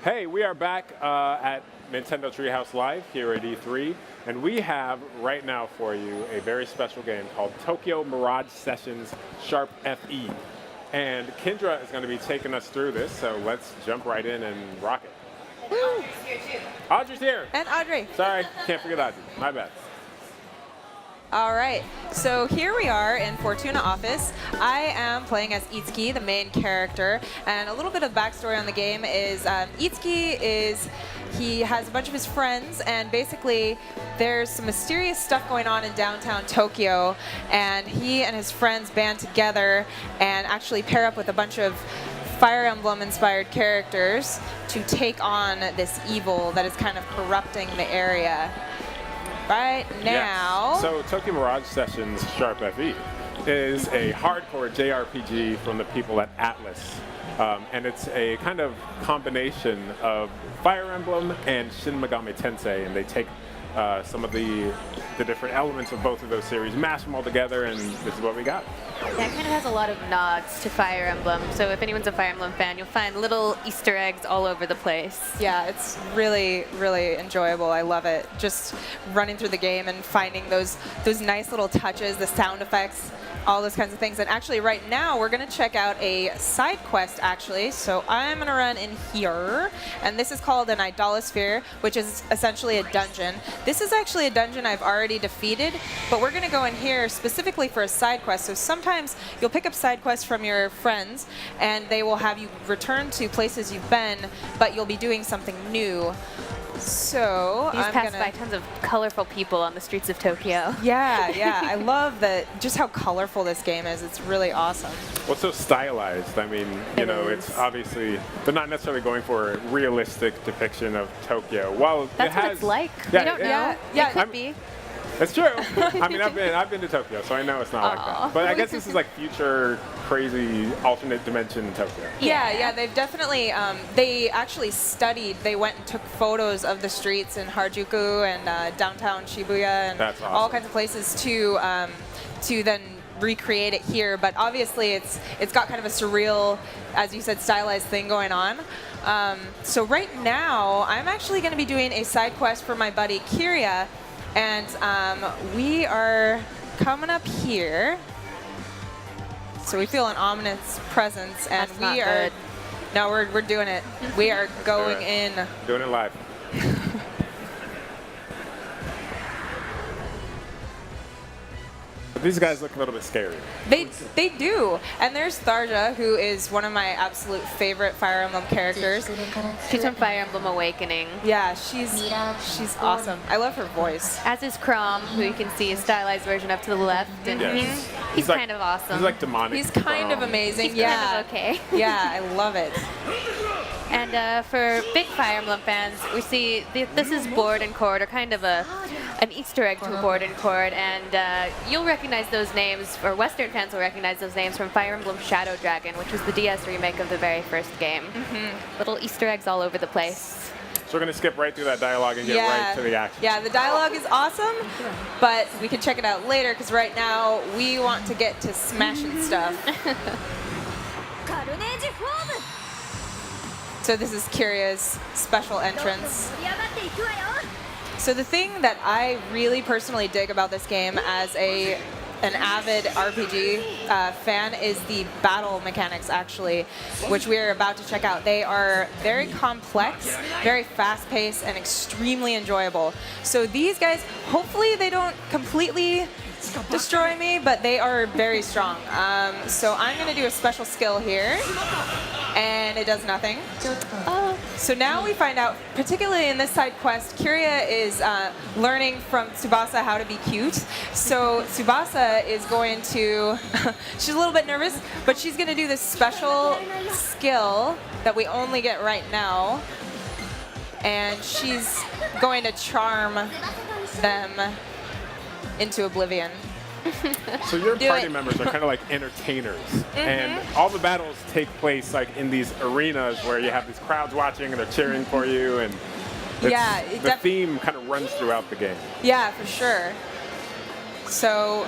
Hey, we are back at Nintendo Treehouse Live here at E3, and we have right now for you a very special game called Tokyo Mirage Sessions FE. And Kendra is going to be taking us through this, so let's jump right in and rock it. And Audrey's here too. Audrey's here. And Audrey. Sorry, can't forget Audrey. My bad. All right, so here we are in Fortuna office. I am playing as Itsuki, the main character, and a little bit of backstory on the game is Itsuki he has a bunch of his friends, and basically there's some mysterious stuff going on in downtown Tokyo, and he and his friends band together and actually pair up with a bunch of Fire Emblem inspired characters to take on this evil that is kind of corrupting the area. Right now. Yes. So Tokyo Mirage Sessions FE is a hardcore JRPG from the people at Atlas. And it's a kind of combination of Fire Emblem and Shin Megami Tensei, and they take some of the different elements of both of those series, mash them all together, and this is what we got. Yeah, it kind of has a lot of nods to Fire Emblem. So if anyone's a Fire Emblem fan, you'll find little Easter eggs all over the place. Yeah, it's really, really enjoyable. I love it. Just running through the game and finding those nice little touches, the sound effects, all those kinds of things. And actually right now we're going to check out a side quest actually. So I'm going to run in here, and this is called an Idolosphere, which is essentially a dungeon. This is actually a dungeon I've already defeated, but we're going to go in here specifically for a side quest. So sometimes you'll pick up side quests from your friends and they will have you return to places you've been, but you'll be doing something new. So you just pass by tons of colorful people on the streets of Tokyo. Yeah, I love just how colorful this game is. It's really awesome. Well, it's so stylized. I mean, it's obviously, they're not necessarily going for a realistic depiction of Tokyo. Well, that's what it's like. We don't know. Yeah, it could be. It's true. I mean, I've been to Tokyo, so I know it's not like that. But I guess this is like future, crazy, alternate dimension Tokyo. Yeah, they've definitely, they actually studied, they went and took photos of the streets in Harajuku and downtown Shibuya and all kinds of places to then recreate it here. But obviously it's got kind of a surreal, as you said, stylized thing going on. So right now, I'm actually going to be doing a side quest for my buddy Kiria. And we are coming up here, so we feel an ominous presence, and we're doing it. We are going in. Doing it live. These guys look a little bit scary. They do. And there's Tharja, who is one of my absolute favorite Fire Emblem characters. She's from Fire Emblem Awakening. Yeah, she's awesome. I love her voice. As is Chrom, who you can see a stylized version up to the left. And he's like, kind of awesome. He's like demonic. He's kind of amazing. He's kind of okay. Yeah, I love it. And for big Fire Emblem fans, we see this is Board and Chord, or kind of an Easter egg to a Board and Chord, and you'll recognize those names, or Western fans will recognize those names from Fire Emblem Shadow Dragon, which was the DS remake of the very first game. Little Easter eggs all over the place. So we're going to skip right through that dialogue and get right to the action. Yeah, the dialogue is awesome, but we can check it out later, because right now we want to get to smashing stuff. So this is Kiria's special entrance. So the thing that I really personally dig about this game as an avid RPG fan is the battle mechanics, actually, which we are about to check out. They are very complex, very fast-paced, and extremely enjoyable. So these guys, hopefully they don't completely destroy me, but they are very strong. So I'm going to do a special skill here, and it does nothing. So now we find out, particularly in this side quest, Kiria is learning from Tsubasa how to be cute. So Tsubasa is going to, she's a little bit nervous, but she's going to do this special skill that we only get right now, and she's going to charm them into oblivion. So your party members are kind of like entertainers, and all the battles take place like in these arenas where you have these crowds watching and they're cheering for you, and the theme kind of runs throughout the game. Yeah, for sure. So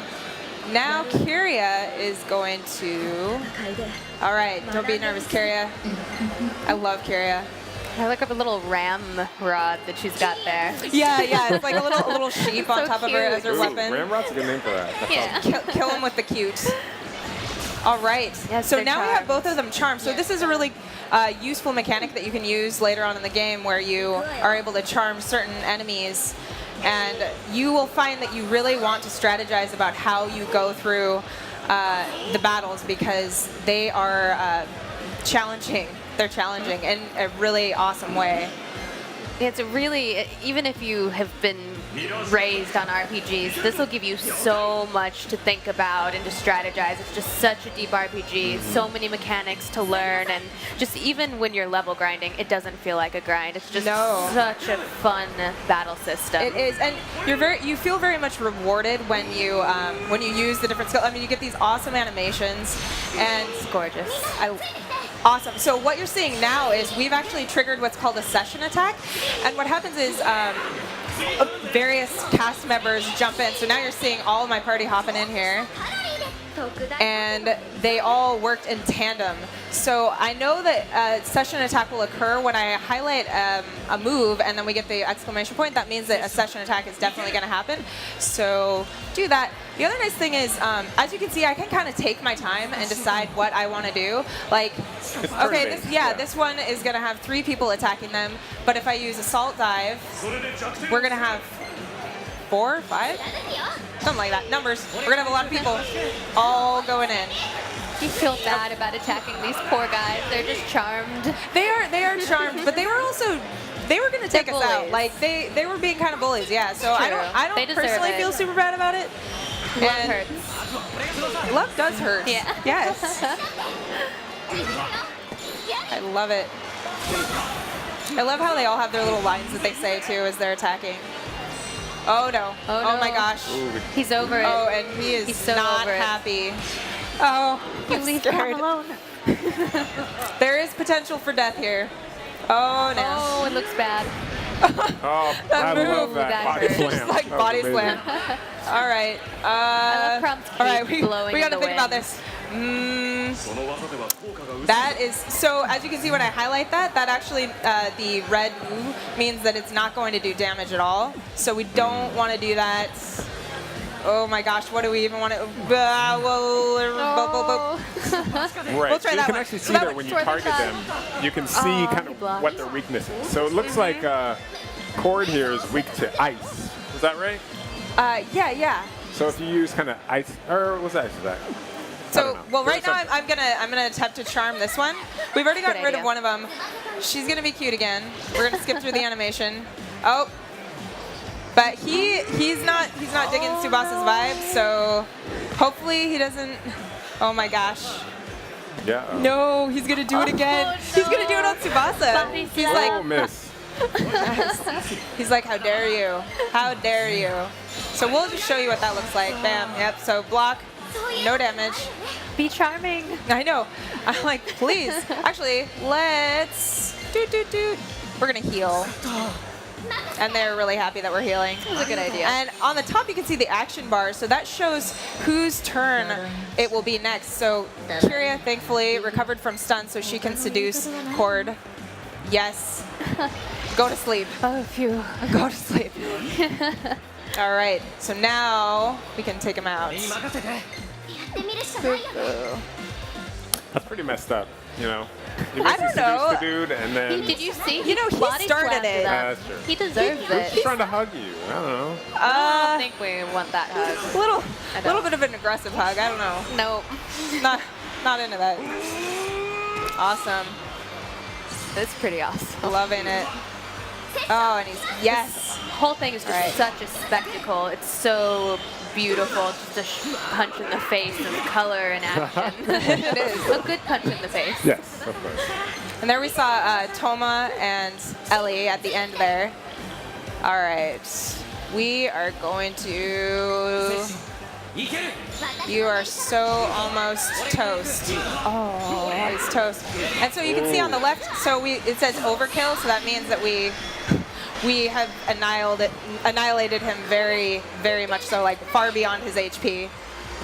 now Kiria is going to... All right, don't be nervous, Kiria. I love Kiria. I like a little ramrod that she's got there. Yeah, it's like a little sheep on So top of her as her Ooh, weapon. Ramrod's a good name for that. Yeah. Kill him with the cute. All right. Yes, so they're now we have charmed. both of them charmed. So this is a really useful mechanic that you can use later on in the game where you are able to charm certain enemies. And you will find that you really want to strategize about how you go through the battles because they are challenging. They're challenging in a really awesome way. It's a really, even if you have been raised on RPGs, this will give you so much to think about and to strategize. It's just such a deep RPG, so many mechanics to learn, and just even when you're level grinding, it doesn't feel like a grind. It's just such a fun battle system. It is, and you feel very much rewarded when you use the different skills. I mean, you get these awesome animations, and It's gorgeous. Awesome. So what you're seeing now is we've actually triggered what's called a session attack, and what happens is various cast members jump in. So now you're seeing all of my party hopping in here, and they all worked in tandem. So I know that session attack will occur when I highlight a move and then we get the exclamation point. That means that a session attack is definitely going to happen. So do that. The other nice thing is, as you can see, I can kind of take my time and decide what I want to do. Like, okay, this one is going to have 3 people attacking them, but if I use assault dive, we're going to have 4, 5, something like that. Numbers. We're gonna have a lot of people all going in. You feel bad about attacking these poor guys. They're just charmed. They are charmed, but they were gonna take us out. bullies. Like they were being kind of bullies. Yeah. So True. I They don't deserve personally it. feel super bad about it. Love And hurts. love does hurt. Yeah. Yes. I love it. I love how they all have their little lines that they say too as they're attacking. Oh no. Oh, my no. gosh. He's over it. Oh, and he is He's so not over it. happy. Oh, You I'm leave scared. him alone. There is potential for death here. Oh no. Oh, it looks bad. Oh, That I love move. that That body hurt. slam. Just like That was body amazing. slam. All right. love Prompt's all right. keep blowing We in got to the think about wind. this. That is so. As you can see, when I highlight that actually the red move means that it's not going to do damage at all. So we don't want to do that. Oh my gosh, what do we even want to? Oh. Right. We'll try so you that can one. actually So see that that one- when you toward the target shot. them, you can see kind he of blocked. what their weakness is. So it looks like Cord here is weak to ice. Is that right? Yeah. So if you use kind of ice, or what's ice attack? So, well, right now I'm gonna attempt to charm this one. We've already gotten Good rid of idea. one of them. She's gonna be cute again. We're gonna skip through the animation. Oh, but he's not digging Tsubasa's vibe. So hopefully he doesn't. Oh my gosh. Yeah. No, he's gonna do it again. no. He's gonna do it on Tsubasa. Body He's slam. like, Oh, miss. he's like, how dare you? How dare you? So we'll just show you what that looks like. Bam. Yep. So block. No damage. Be charming. I know. I'm like, please. Actually, let's We're gonna heal. And they're really happy that we're healing. That was a good idea. And on the top, you can see the action bar. So that shows whose turn it will be next. So Kiria, thankfully, recovered from stun, so she can seduce Cord. Yes. Go to sleep. Oh, phew. Go to sleep. All right. So now we can take him out. That's pretty messed up, you know. You I basically don't know. seduce the dude, and then Did you see? You know, he body started slammed it. them. That's true. He deserves he's it. just trying to hug you. I don't know. I don't think we want that hug. little bit of an aggressive hug. I don't know. Nope. Not into that. Awesome. That's pretty awesome. Loving it. Oh, and he's This whole thing is just Right. such a spectacle. It's so beautiful. Just a punch in the face and color and action. It is. A good punch in the face. Yes, of course. And there we saw Toma and Ellie at the end there. All right. We are going to... You are so almost toast. Oh, he's toast. And so you can see on the left, so it says overkill, so that means that we have annihilated him very, very much so, like far beyond his HP.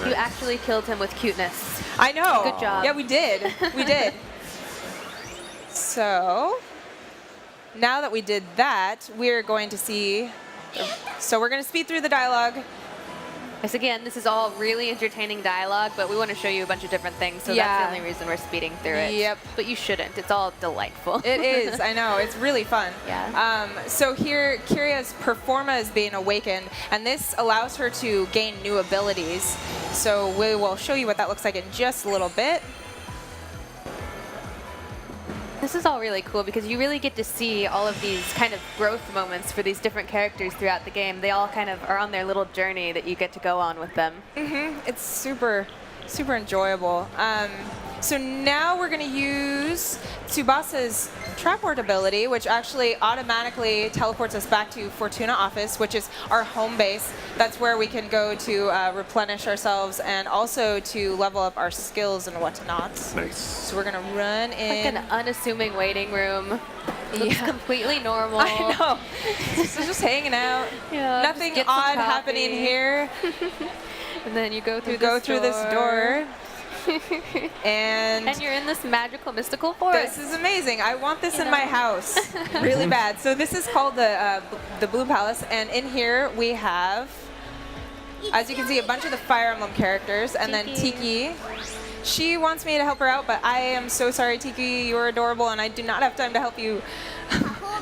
You actually killed him with cuteness. I know. Good job. Yeah, we did. We did. So, now that we did that, we're going to see. So we're going to speed through the dialogue. Yes, again, this is all really entertaining dialogue, but we want to show you a bunch of different things, so that's the only reason we're speeding through it. Yep. But you shouldn't. It's all delightful. It is. I know. It's really fun. Yeah. So here, Kiria's Performa is being awakened, and this allows her to gain new abilities. So we will show you what that looks like in just a little bit. This is all really cool because you really get to see all of these kind of growth moments for these different characters throughout the game. They all kind of are on their little journey that you get to go on with them. It's super enjoyable. So now we're going to use Tsubasa's Traport ability, which actually automatically teleports us back to Fortuna office, which is our home base. That's where we can go to replenish ourselves and also to level up our skills and whatnot. Nice. So we're going to run in. Like an unassuming waiting room. Looks completely normal. I know. So just hanging out. Yeah, Nothing just get some odd coffee. happening here. And then you go through this door. And you're in this magical, mystical forest. this is amazing. I want this in my house really bad. So this is called the Blue Palace, and in here we have, as you can see, a bunch of the Fire Emblem characters, and then Tiki. She wants me to help her out, but I am so sorry, Tiki. You're adorable, and I do not have time to help you.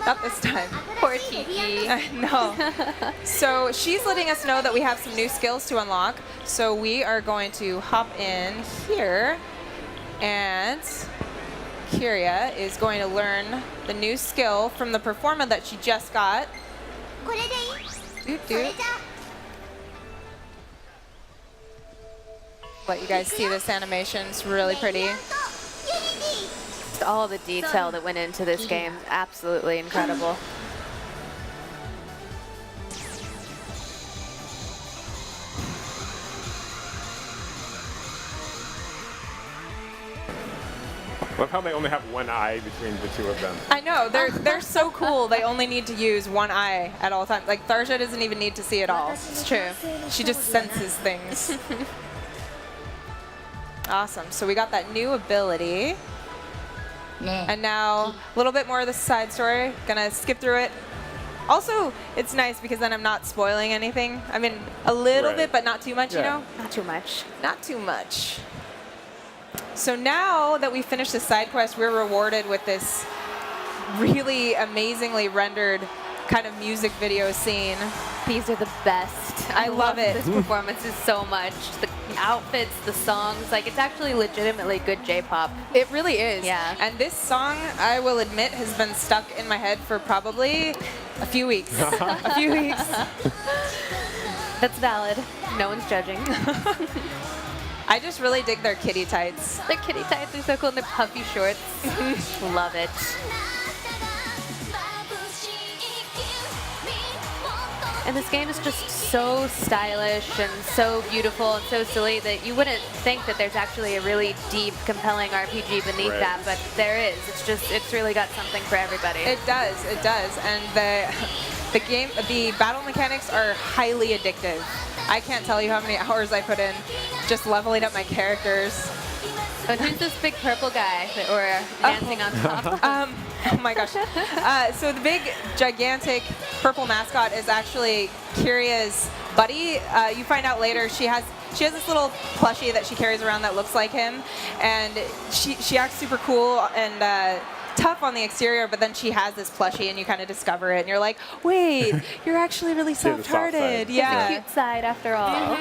Not this time. Poor Tiki. I know. So she's letting us know that we have some new skills to unlock. So we are going to hop in here, and Kiria is going to learn the new skill from the Performa that she just got. Doot doot. Let you guys see this animation. It's really pretty. All the detail that went into this game, absolutely incredible. Love how they only have one eye between the two of them. I know, they're so cool. They only need to use one eye at all times. Like Tharja doesn't even need to see it all. It's true. She just senses things. Awesome. So we got that new ability. And now a little bit more of the side story. Gonna skip through it. Also, it's nice because then I'm not spoiling anything. I mean, a little bit, but not too much, you know? Not too much. Not too much. So now that we finished the side quest, we're rewarded with this really amazingly rendered kind of music video scene. These are the best. I love it. This performance is so much. The outfits, the songs, like it's actually legitimately good J-pop. It really is. Yeah. And this song, I will admit, has been stuck in my head for probably a few weeks. A few weeks. That's valid. No one's judging. I just really dig their kitty tights. Their kitty tights are so cool and their puffy shorts. Love it. And this game is just so stylish and so beautiful and so silly that you wouldn't think that there's actually a really deep, compelling RPG beneath that, but there is. It's really got something for everybody. It does, and the battle mechanics are highly addictive. I can't tell you how many hours I put in just leveling up my characters. And who's this big purple guy that we're dancing on top? Oh my gosh. So the big, gigantic purple mascot is actually Kiria's buddy. You find out later she has this little plushie that she carries around that looks like him, and she acts super cool and tough on the exterior, but then she has this plushie and you kind of discover it and you're like, wait, you're actually really soft-hearted. Yeah. The cute side after all.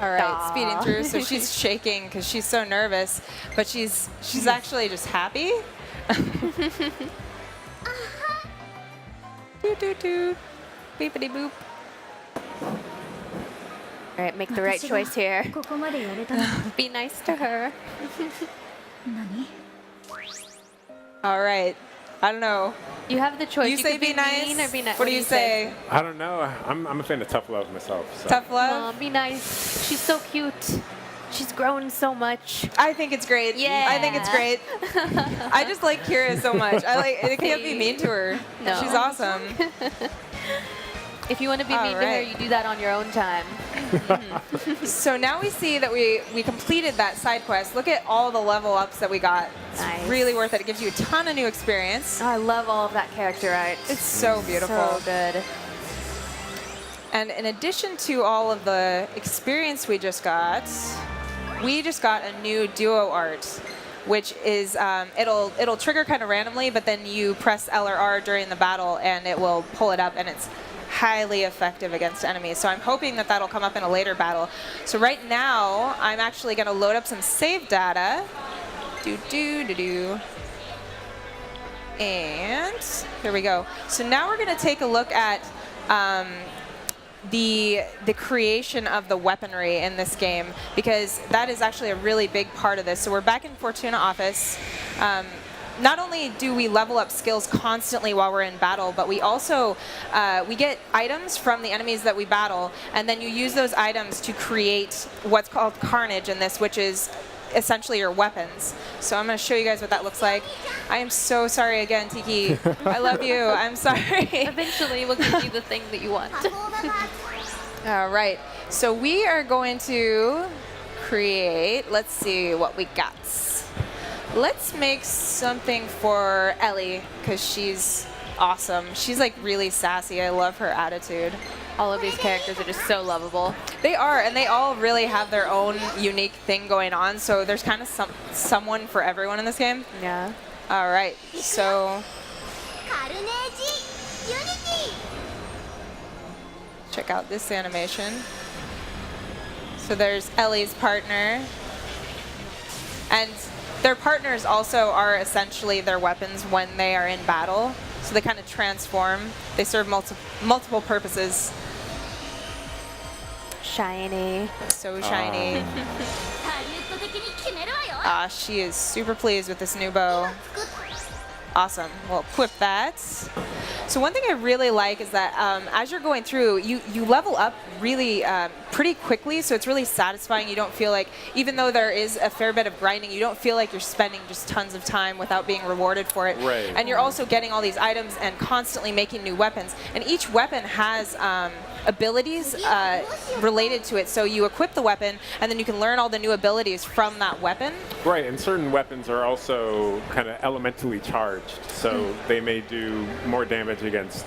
All right, Aww. speeding through. So she's shaking because she's so nervous, but she's actually just happy. Doot doot doot, beepity boop. All right, make the right choice here. Be nice to her. All right, I don't know. You have the choice. You say could be nice. mean or be nice. What do you say? I don't know. I'm a fan of tough love myself. So. Tough love. Aw, be nice. She's so cute. She's grown so much. I think it's great. Yeah. I think it's great. I just like Kira so much. I can't be mean to her. No. She's awesome. If you want to be mean to her, you do that on your own time. So now we see that we completed that side quest. Look at all the level ups that we got. It's Nice. really worth it. It gives you a ton of new experience. Oh, I love all of that character art. It's so beautiful. So good. And in addition to all of the experience we just got a new duo art, which is it'll trigger kind of randomly, but then you press L or R during the battle and it will pull it up, and it's highly effective against enemies. So I'm hoping that that'll come up in a later battle. So right now, I'm actually going to load up some save data. And here we go. So now we're going to take a look at the creation of the weaponry in this game, because that is actually a really big part of this. So we're back in Fortuna office. Not only do we level up skills constantly while we're in battle, but we also we get items from the enemies that we battle, and then you use those items to create what's called carnage in this, which is essentially your weapons. So I'm going to show you guys what that looks like. I am so sorry again, Tiki. I love you. I'm sorry. Eventually, we'll give you the thing that you want. All right. So we are going to create, let's see what we got. Let's make something for Ellie, because she's awesome. She's like really sassy. I love her attitude. All of these characters are just so lovable. They are, and they all really have their own unique thing going on. So there's kind of someone for everyone in this game. Yeah. All right. So check out this animation. So there's Ellie's partner, and their partners also are essentially their weapons when they are in battle. So they kind of transform. They serve multiple purposes. Shiny. So shiny. She is super pleased with this new bow. Awesome. We'll equip that. So one thing I really like is that as you're going through, you level up really pretty quickly, so it's really satisfying. You don't feel like, even though there is a fair bit of grinding, you don't feel like you're spending just tons of time without being rewarded for it. Right. And you're also getting all these items and constantly making new weapons. And each weapon has abilities related to it. So you equip the weapon, and then you can learn all the new abilities from that weapon. Right, and certain weapons are also kind of elementally charged, so they may do more damage against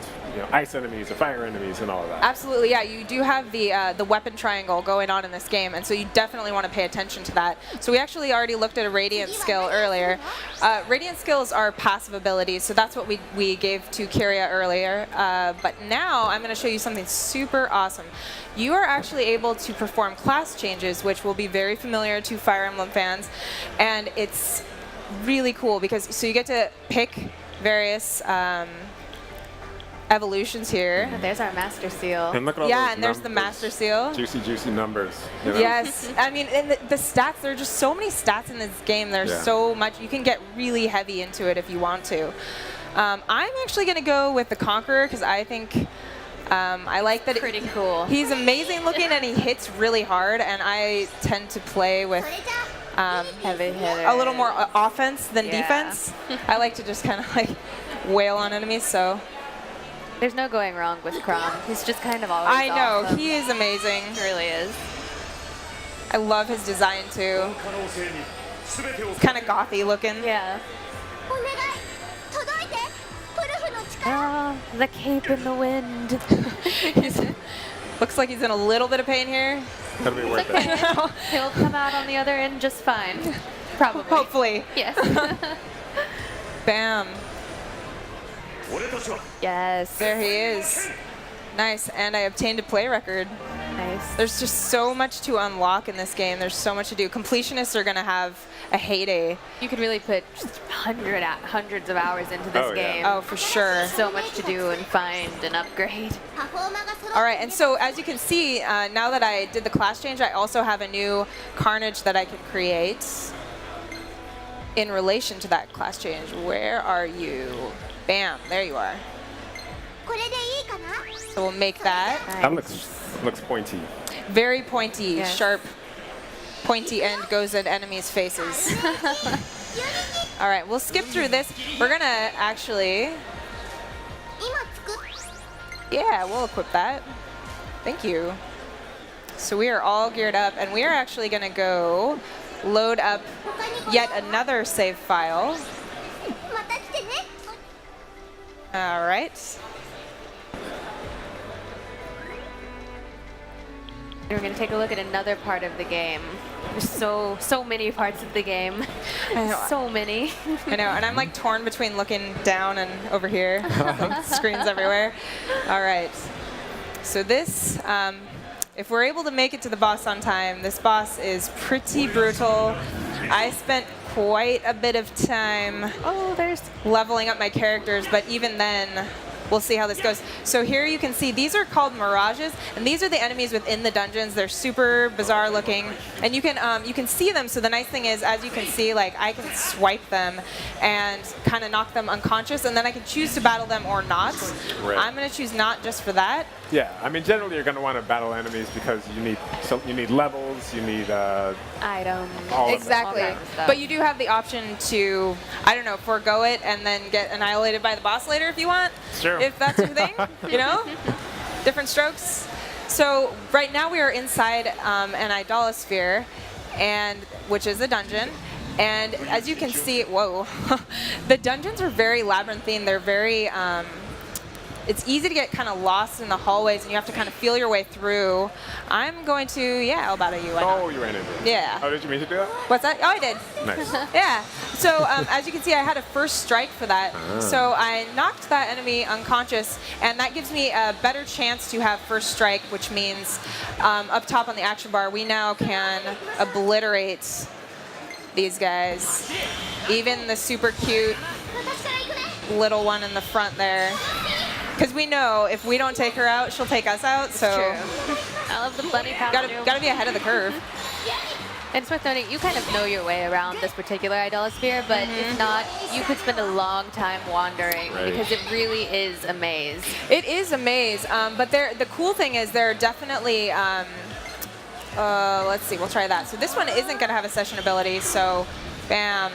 ice enemies or fire enemies and all of that. Absolutely, yeah. You do have the weapon triangle going on in this game, and so you definitely want to pay attention to that. So we actually already looked at a Radiant skill earlier. Radiant skills are passive abilities, so that's what we gave to Kyria earlier. But now I'm going to show you something super awesome. You are actually able to perform class changes, which will be very familiar to Fire Emblem fans, and it's really cool because so you get to pick various evolutions here. Oh, there's our Master Seal. And look at all Yeah, those and there's the numbers. Master Seal. Juicy numbers. Yes, I mean, and the stats, there are just so many stats in this game. There's so much. You can get really heavy into it if you want to. I'm actually going to go with the Conqueror because I think I like that. Pretty cool. He's amazing looking and he hits really hard, and I tend to play with Heavy hitter. a little more offense than defense. I like to just kind of like wail on enemies, so. There's no going wrong with Crom. He's just kind of always I know, awesome. he is amazing. He really is. I love his design too. It's kind of gothy looking. Yeah. Ah, the cape in the wind. Looks like he's in a little bit of pain here. That'll be worth Okay. it. He'll come out on the other end just fine. Probably. Hopefully. Yes. Bam. Yes. There he is. Nice. And I obtained a play record. Nice. There's just so much to unlock in this game. There's so much to do. Completionists are going to have a heyday. You could really put just hundreds of hours into this Oh, yeah. game. Oh, for sure. So much to do and find and upgrade. All right, and so as you can see, now that I did the class change, I also have a new Carnage that I can create in relation to that class change. Where are you? Bam, there you are. So we'll make that. That looks pointy. Very pointy, Yes. sharp, pointy end goes at enemies' faces. All right, we'll skip through this. We're gonna actually, Yeah, we'll equip that. Thank you. So we are all geared up, and we are actually going to go load up yet another save file. All right. We're going to take a look at another part of the game. There's so many parts of the game. I know. So many. I know, and I'm like torn between looking down and over here. Like, screens everywhere. All right. So this, if we're able to make it to the boss on time, this boss is pretty brutal. I spent quite a bit of time leveling up my characters, but even then, we'll see how this goes. So here you can see these are called mirages, and these are the enemies within the dungeons. They're super bizarre looking, and you can see them. So the nice thing is, as you can see, like I can swipe them and kind of knock them unconscious, and then I can choose to battle them or not. Right. I'm going to choose not just for that. Yeah, I mean, generally you're going to want to battle enemies because you need levels, you need items. Exactly. All kinds of stuff. But you do have the option to, I don't know, forego it and then get annihilated by the boss later if you want. Sure. If that's your thing, you know? Different strokes. So right now we are inside an idolosphere, which is a dungeon. And as you can see, whoa, the dungeons are very labyrinthine. They're very, it's easy to get kind of lost in the hallways, and you have to kind of feel your way through. I'm going to, yeah, I'll battle you. Why not? Oh, you ran into it. Yeah. Oh, did you mean to do that? What's that? Oh, I did. Nice. Yeah. So as you can see, I had a first strike for that. So I knocked that enemy unconscious, and that gives me a better chance to have first strike, which means up top on the action bar, we now can obliterate these guys. Even the super cute little one in the front there. Because we know if we don't take her out, she'll take us out. So True. I love the bunny costume. gotta be ahead of the curve. And it's worth noting, you kind of know your way around this particular idolosphere, but if not, you could spend a long time wandering because it really is a maze. It is a maze, but the cool thing is there are definitely, let's see, we'll try that. So this one isn't going to have a session ability, so bam.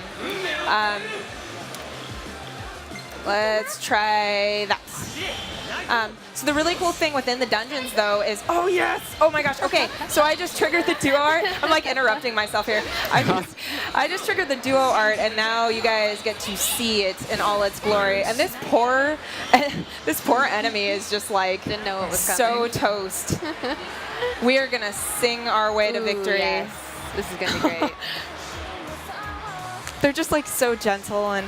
Let's try that. So the really cool thing within the dungeons, though, is, oh, yes! Oh, my gosh. Okay, so I just triggered the duo art. I'm, like, interrupting myself here. I just triggered the duo art, and now you guys get to see it in all its glory. And this poor enemy is just, like, Didn't know it was so coming. toast. We are going to sing our way to victory. Yes. This is going to be great. They're just, like, so gentle and...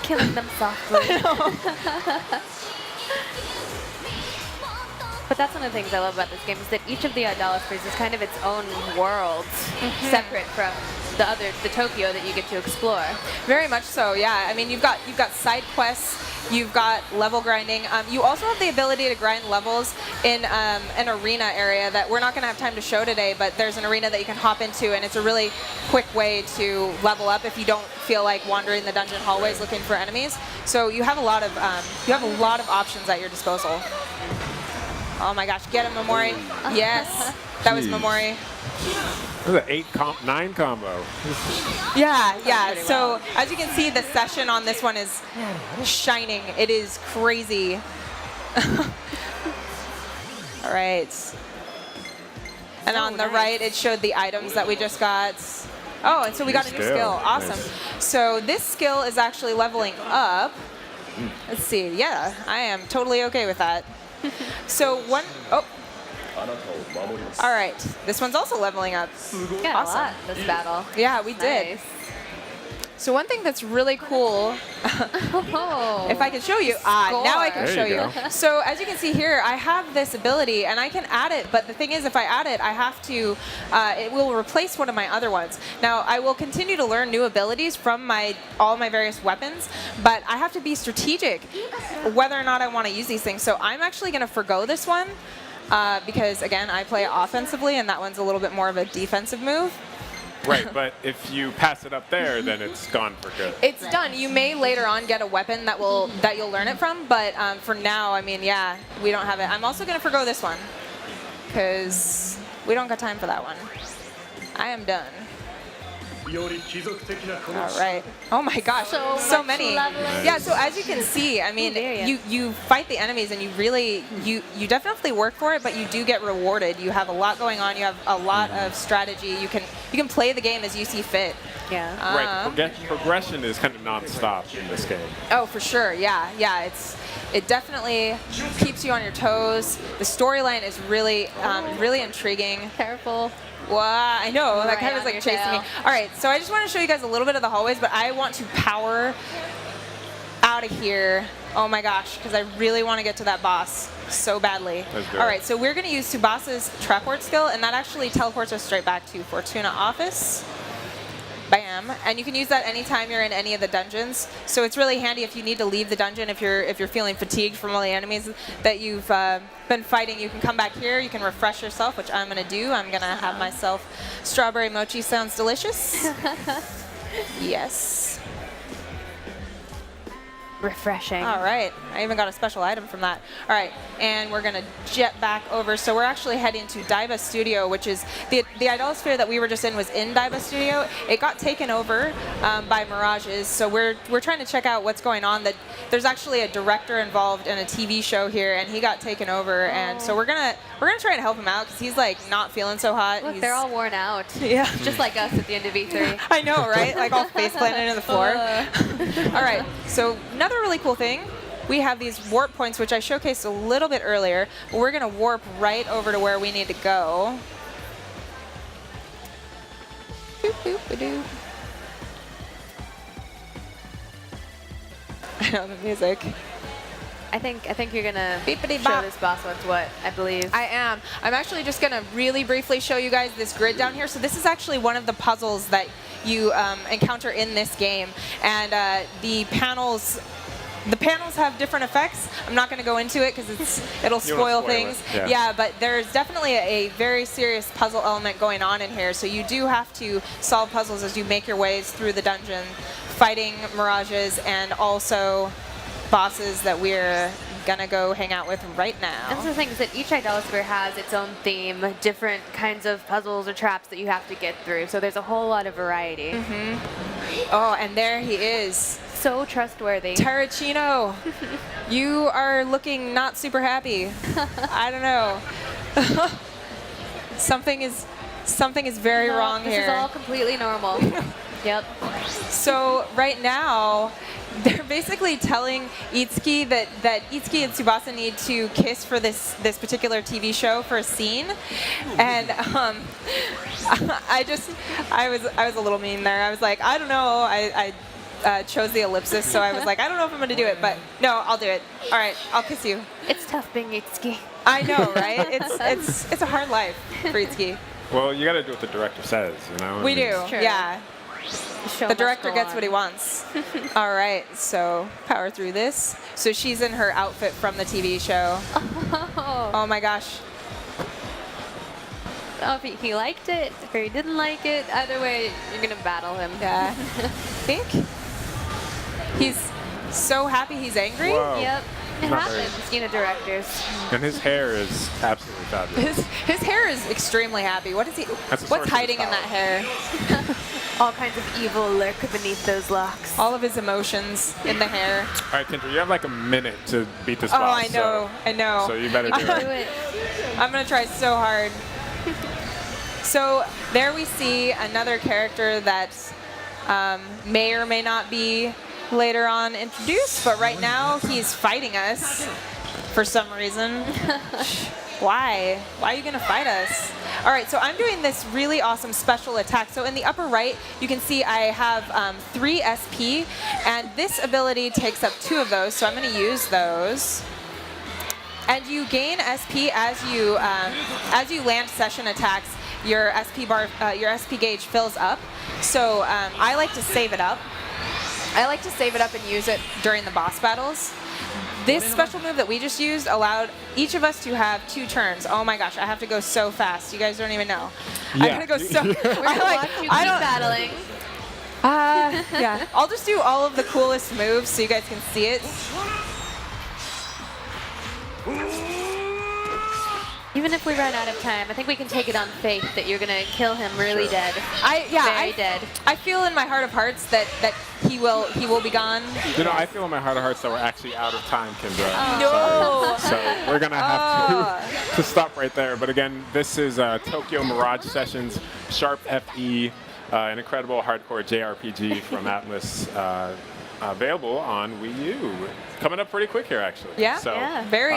Killing them softly. But that's one of the things I love about this game is that each of the idolaspheres is kind of its own world, separate from the Tokyo that you get to explore. Very much so, yeah. I mean, you've got side quests, you've got level grinding. You also have the ability to grind levels in an arena area that we're not going to have time to show today, but there's an arena that you can hop into, and it's a really quick way to level up if you don't feel like wandering the dungeon hallways looking for enemies. So you have a lot of options at your disposal. Oh my gosh, get a Memori. Yes, that was Memori. That was an 9 combo. Yeah. So as you can see, the session on this one is shining. It is crazy. All right. And on the right, it showed the items that we just got. Oh, and so we got a new skill. Awesome. Nice. So this skill is actually leveling up. Let's see. Yeah, I am totally okay with that. So all right. This one's also leveling up. Got Awesome. a lot this battle. Yeah, we did. Nice. So one thing that's really cool, Oh. if I can show you, now I can There show you you. go. So as you can see here, I have this ability, and I can add it, but the thing is, if I add it, I have to, it will replace one of my other ones. Now, I will continue to learn new abilities from all my various weapons, but I have to be strategic whether or not I want to use these things. So I'm actually going to forgo this one, because again, I play offensively, and that one's a little bit more of a defensive move. Right, but if you pass it up there, then it's gone for good. It's done. You may later on get a weapon that you'll learn it from, but for now, I mean, yeah, we don't have it. I'm also going to forgo this one because we don't got time for that one. I am done. All right. Oh my gosh, so much many. leveling. Yeah. So as you can see, I mean, dare ya. you fight the enemies and you definitely work for it, but you do get rewarded. You have a lot going on. You have a lot of strategy. You can play the game as you see fit. Yeah. Right. Progression is kind of non-stop in this game. Oh, for sure. Yeah. Yeah. It definitely keeps you on your toes. The storyline is really really intriguing. Careful. Wow, I know, that Right kind of was on like your chasing me. tail. All right, so I just want to show you guys a little bit of the hallways, but I want to power out of here. Oh my gosh, because I really want to get to that boss so badly. Let's do All it. right, so we're going to use Tsubasa's traport skill, and that actually teleports us straight back to Fortuna office. Bam, and you can use that anytime you're in any of the dungeons. So it's really handy if you need to leave the dungeon, if you're feeling fatigued from all the enemies that you've been fighting. You can come back here, you can refresh yourself, which I'm gonna do. I'm gonna have myself strawberry mochi. Sounds delicious. Yes. Refreshing. All right, I even got a special item from that. All right, and we're gonna jet back over. So we're actually heading to Daiba Studio, which is the Idolosphere that we were just in was in Daiba Studio. It got taken over by Mirages, so we're trying to check out what's going on. That there's actually a director involved in a TV show here, and he got taken over, and so we're gonna try and help him out because he's like not feeling so hot. Look, they're all worn out. Yeah. Just like us at the end of E3. I know, right? Like all face planted on the floor. All right, so another really cool thing, we have these warp points, which I showcased a little bit earlier, but we're gonna warp right over to where we need to go. Boop, boop, ba-doo. I know the music. I think you're gonna Beepity show bop. this boss what's what, I believe. I am. I'm actually just going to really briefly show you guys this grid down here. So this is actually one of the puzzles that you encounter in this game. And the panels have different effects. I'm not going to go into it because it'll spoil things. Yeah. But there's definitely a very serious puzzle element going on in here. So you do have to solve puzzles as you make your ways through the dungeon, fighting mirages and also bosses that we're gonna go hang out with right now. That's the thing, is that each Idolosphere has its own theme, different kinds of puzzles or traps that you have to get through. So there's a whole lot of variety. Oh, and there he is. So trustworthy. Terracino, you are looking not super happy. I don't know. Something is very wrong this here. is all completely normal. Yep. So right now, they're basically telling Itsuki that Itsuki and Tsubasa need to kiss for this particular TV show for a scene, and I was a little mean there. I was like, I don't know. I chose the ellipsis, so I was like, I don't know if I'm gonna do it, but no, I'll do it. All right, I'll kiss you. It's tough being Itsuki. I know, right? It's a hard life for Itsuki. Well, you got to do what the director says, you know. We do, True. yeah. Show The must director go gets on. what he wants. All right, so power through this. So she's in her outfit from the TV show. Oh my gosh. Oh, if he liked it or he didn't like it, either way, you're gonna battle him. Yeah. Think he's so happy he's angry. Whoa. Yep. It Not very- happens, you know, directors. And his hair is absolutely fabulous. His hair is extremely happy. What is he? That's the source What's of hiding his in that power. hair? All kinds of evil lurk beneath those locks. All of his emotions in the hair. All right, Kendra, you have like a minute to beat this Oh, boss. I know. I know. So you better You do can do it. it. I'm gonna try so hard. So there we see another character that may or may not be later on introduced, but right now he's fighting us for some reason. Why? Why are you gonna fight us? All right, so I'm doing this really awesome special attack. So in the upper right, you can see I have 3 SP, and this ability takes up 2 of those, so I'm gonna use those. And you gain SP as you land session attacks. Your SP bar, your SP gauge fills up. So I like to save it up. I like to save it up and use it during the boss battles. This special move that we just used allowed each of us to have 2 turns. Oh my gosh, I have to go so fast. You guys don't even know. I'm Yeah. gonna go so. We're gonna watch you keep battling. Yeah, I'll just do all of the coolest moves so you guys can see it. Even even if we run out of time, I think we can take it on faith that you're gonna kill him really Sure. dead. I dead. I feel in my heart of hearts that he will be gone. You know, I feel in my heart of hearts that we're actually out of time, Kendra. No. So we're gonna have to stop right there. But again, this is Tokyo Mirage Sessions Sharp FE, an incredible hardcore JRPG from Atlas, available on Wii U. Coming up pretty quick here, actually. Yeah. So, Yeah. Very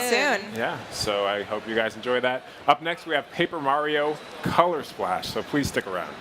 soon. Yeah, so I hope you guys enjoy that. Up next, we have Paper Mario Color Splash, so please stick around.